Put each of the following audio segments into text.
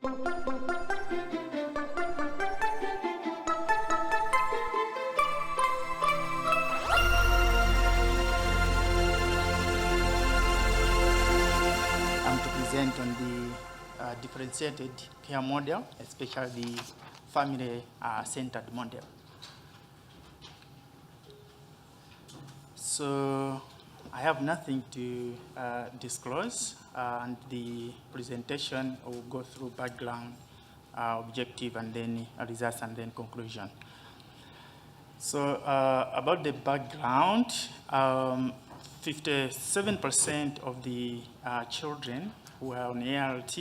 On the differentiated care model, especially the family-centered model. So I have nothing to disclose, and the presentation will go through background, objective, and then results, and then conclusion. So about the background, 57% of the children who are on ART,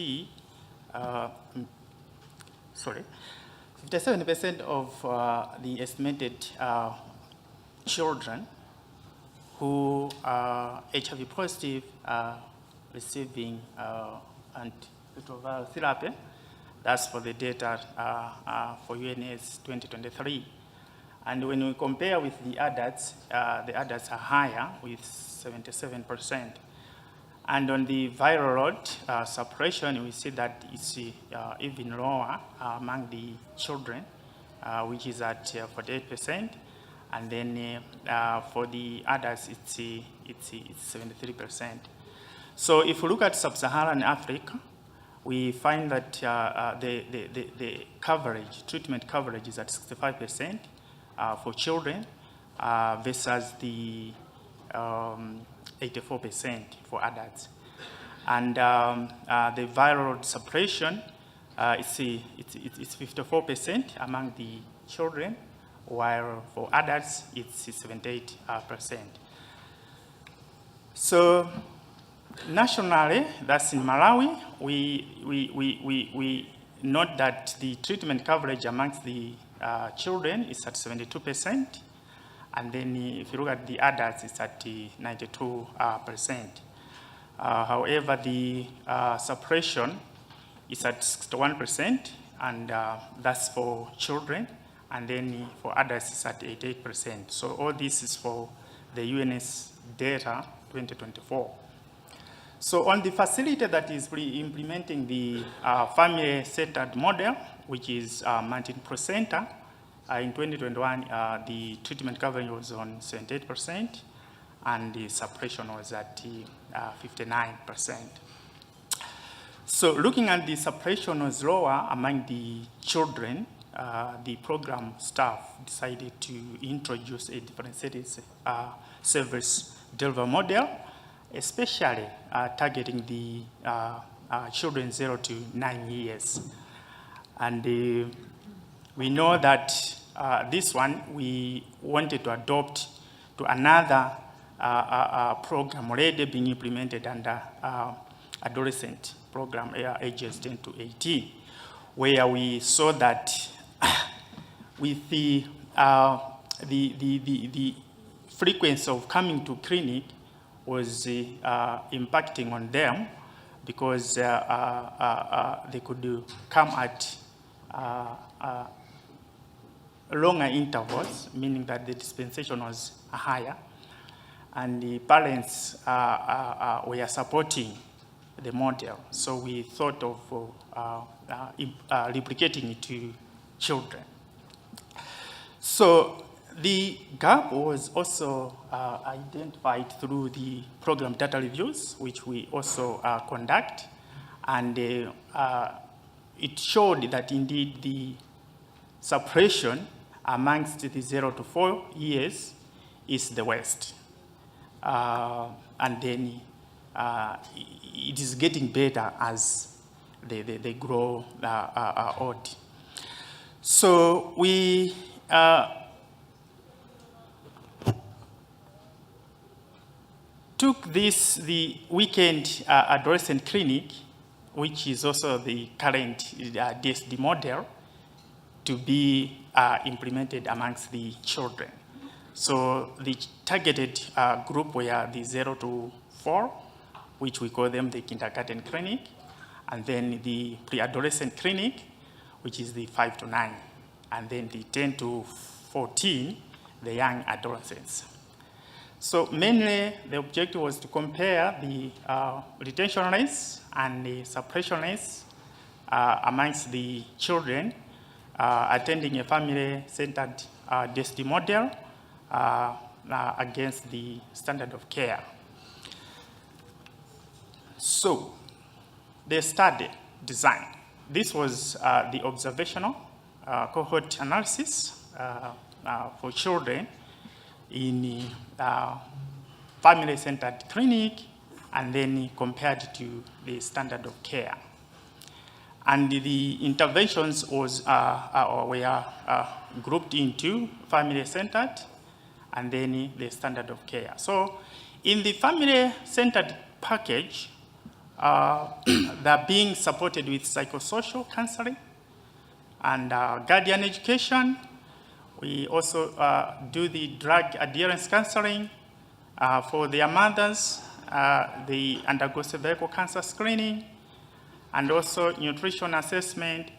57% of the estimated children who are HIV positive are receiving antiretroviral therapy. That's for the data for UNAIDS 2023. And when we compare with the adults are higher with 77%. And on the viral load suppression, we see that it's even lower among the children, which is at 48%. And then for the adults, it's 73%. So if we look at sub-Saharan Africa, we find that the coverage, treatment coverage is at 65% for children versus the 84% for adults. And the viral suppression, it's 54% among the children, while for adults, it's 78%. So nationally, that's in Malawi, we note that the treatment coverage amongst the children is at 72%. And then if you look at the adults, it's at 92%. However, the suppression is at 61%, and that's for children. And then for adults, it's at 88%. So all this is for the UNS data 2024. So on the facility that is implementing the family-centered model, which is Mountain Pro Center, in 2021, the treatment coverage was on 78%, and the suppression was at 59%. So looking at the suppression was lower among the children, the program staff decided to introduce a differentiated service delivery model, especially targeting the children 0 to 9 years. And we know that this one we wanted to adopt to another program already being implemented under adolescent program, ages 10 to 18, where we saw that with the frequency of coming to clinic was impacting on them, because they could come at longer intervals, meaning that the dispensation was higher, and the parents were supporting the model. So we thought of replicating it to children. So the gap was also identified through the program data reviews, which we also conduct, and it showed that indeed the suppression amongst the 0 to 4 years is the worst. And then it is getting better as they grow old. So we took the weekend adolescent clinic, which is also the current DSD model, to be implemented amongst the children. So the targeted group were the 0 to 4, which we call them the kindergarten clinic, and then the pre-adolescent clinic, which is the 5 to 9, and then the 10 to 14, the young adolescents. So mainly the objective was to compare the retention rates and the suppression rates amongst the children attending a family-centered DSD model against the standard of care. So, the study design. This was the observational cohort analysis for children in family-centered clinic, and then compared to the standard of care. And the interventions were grouped into family-centered and then the standard of care. So in the family-centered package, they're being supported with psychosocial counseling and guardian education. We also do the drug adherence counseling for their mothers. They undergo cervical cancer screening, and also nutrition assessment,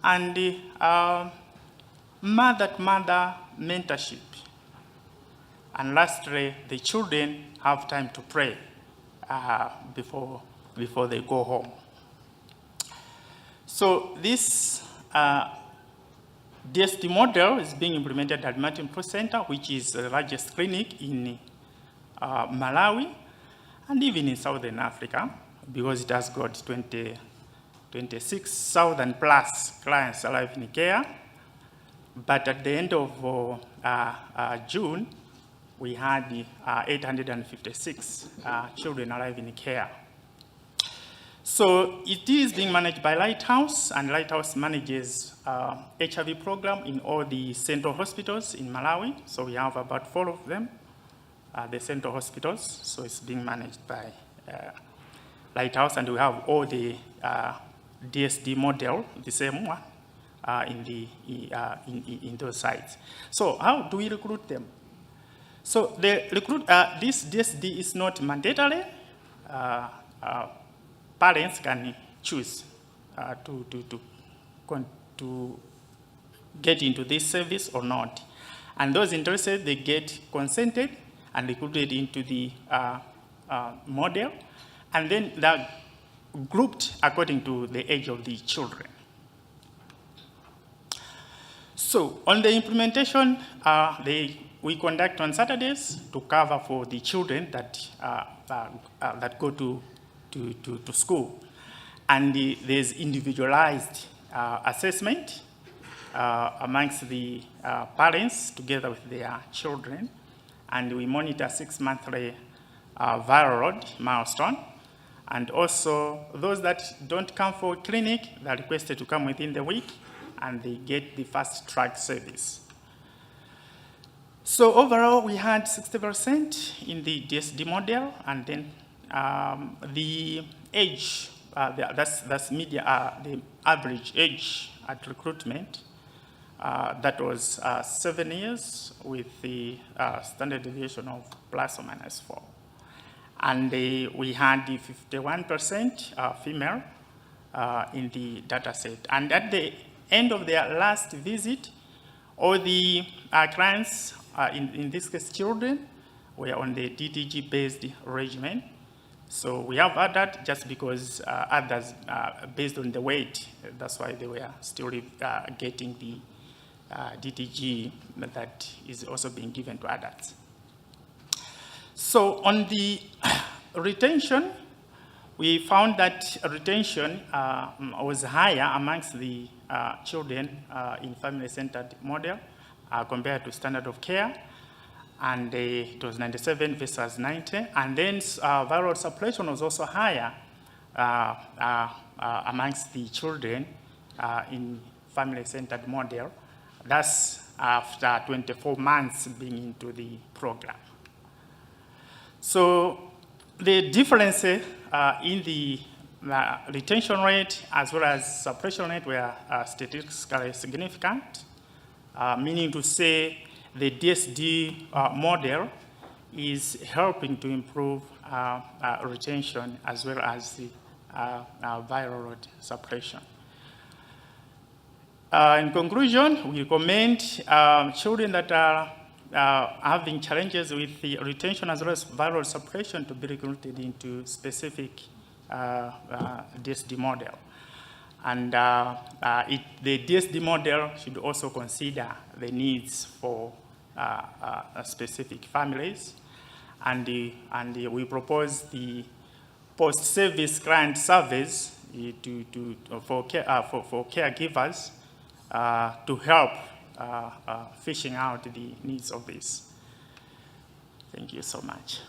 and mother-to-mother mentorship. And lastly, the children have time to pray before they go home. So this DSD model is being implemented at Martin Pro Center, which is the largest clinic in Malawi, and even in Southern Africa, because it has got 26,000 plus clients alive in care. But at the end of June, we had 856 children alive in care. So it is being managed by Lighthouse, and Lighthouse manages HIV program in all the central hospitals in Malawi. So we have about 4 of them, the central hospitals. So it's being managed by Lighthouse, and we have all the DSD model, the same one, in those sites. So how do we recruit them? So this DSD is not mandatory. Parents can choose to get into this service or not. And those interested, they get consented and recruited into the model, and then they're grouped according to the age of the children. So on the implementation, we conduct on Saturdays to cover for the children that go to school. And there's individualized assessment amongst the parents together with their children. And we monitor 6-monthly viral load milestone. And also, those that don't come for clinic, they're requested to come within the week, and they get the fast track service. So overall, we had 60% in the DSD model, and then the age, that's media, the average age at recruitment, that was 7 years with the standard deviation of plus or minus 4. And we had the 51% female in the data set. And at the end of their last visit, all the clients, in this case children, were on the DTG-based regimen. So we have added just because others, based on the weight, that's why they were still getting the DTG that is also being given to adults. So on the retention, we found that retention was higher amongst the children in family-centered model compared to standard of care. And it was 97 versus 90. And then viral suppression was also higher amongst the children in family-centered model. That's after 24 months being into the program. So the difference in the retention rate as well as suppression rate were statistically significant, meaning to say the DSD model is helping to improve retention as well as the viral load suppression. In conclusion, we recommend children that are having challenges with the retention as well as viral suppression to be recruited into specific DSD model. And the DSD model should also consider the needs for specific families. And we propose the post-service client service for caregivers to help fishing out the needs of this. Thank you so much.